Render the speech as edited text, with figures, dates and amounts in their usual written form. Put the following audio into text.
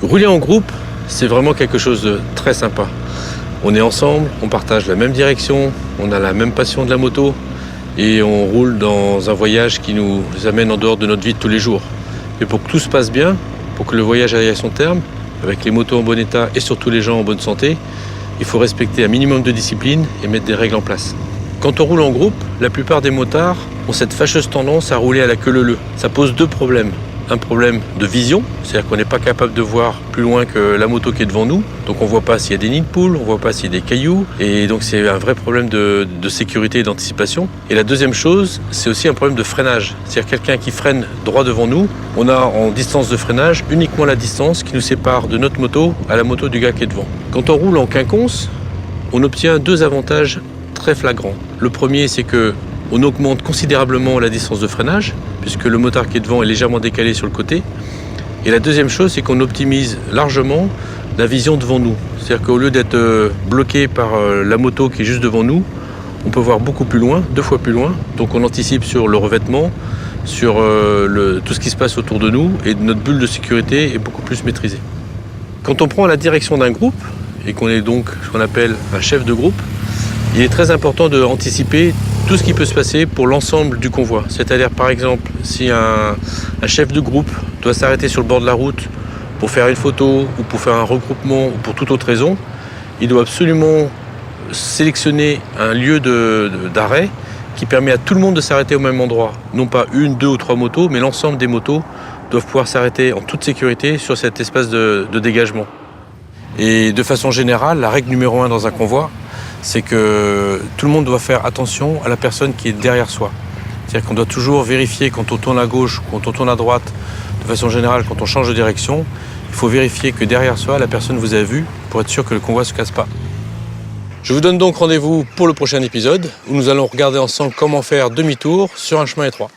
Rouler en groupe, c'est vraiment quelque chose de très sympa. On est ensemble, on partage la même direction, on a la même passion de la moto et on roule dans un voyage qui nous amène en dehors de notre vie de tous les jours. Et pour que tout se passe bien, pour que le voyage aille à son terme, avec les motos en bon état et surtout les gens en bonne santé, il faut respecter un minimum de discipline et mettre des règles en place. Quand on roule en groupe, la plupart des motards ont cette fâcheuse tendance à rouler à la queue leu-leu. Ça pose deux problèmes. Un problème de vision, c'est-à-dire qu'on n'est pas capable de voir plus loin que la moto qui est devant nous. Donc on ne voit pas s'il y a des nids de poules, on ne voit pas s'il y a des cailloux. Et donc c'est un vrai problème de sécurité et d'anticipation. Et la deuxième chose, c'est aussi un problème de freinage. C'est-à-dire quelqu'un qui freine droit devant nous, on a en distance de freinage uniquement la distance qui nous sépare de notre moto à la moto du gars qui est devant. Quand on roule en quinconce, on obtient deux avantages très flagrants. Le premier, c'est que on augmente considérablement la distance de freinage, puisque le motard qui est devant est légèrement décalé sur le côté. Et la deuxième chose, c'est qu'on optimise largement la vision devant nous. C'est-à-dire qu'au lieu d'être bloqué par la moto qui est juste devant nous, on peut voir beaucoup plus loin, 2 fois plus loin. Donc on anticipe sur le revêtement, sur tout ce qui se passe autour de nous, et notre bulle de sécurité est beaucoup plus maîtrisée. Quand on prend la direction d'un groupe, et qu'on est donc ce qu'on appelle un chef de groupe, il est très important d'anticiper tout ce qui peut se passer pour l'ensemble du convoi. C'est-à-dire par exemple, si un chef de groupe doit s'arrêter sur le bord de la route pour faire une photo ou pour faire un regroupement ou pour toute autre raison, il doit absolument sélectionner un lieu d'arrêt qui permet à tout le monde de s'arrêter au même endroit. Non pas 1, 2 ou 3 motos, mais l'ensemble des motos doivent pouvoir s'arrêter en toute sécurité sur cet espace de dégagement. Et de façon générale, la règle numéro 1 dans un convoi, c'est que tout le monde doit faire attention à la personne qui est derrière soi. C'est-à-dire qu'on doit toujours vérifier quand on tourne à gauche, quand on tourne à droite, de façon générale, quand on change de direction, il faut vérifier que derrière soi, la personne vous a vu pour être sûr que le convoi ne se casse pas. Je vous donne donc rendez-vous pour le prochain épisode où nous allons regarder ensemble comment faire demi-tour sur un chemin étroit.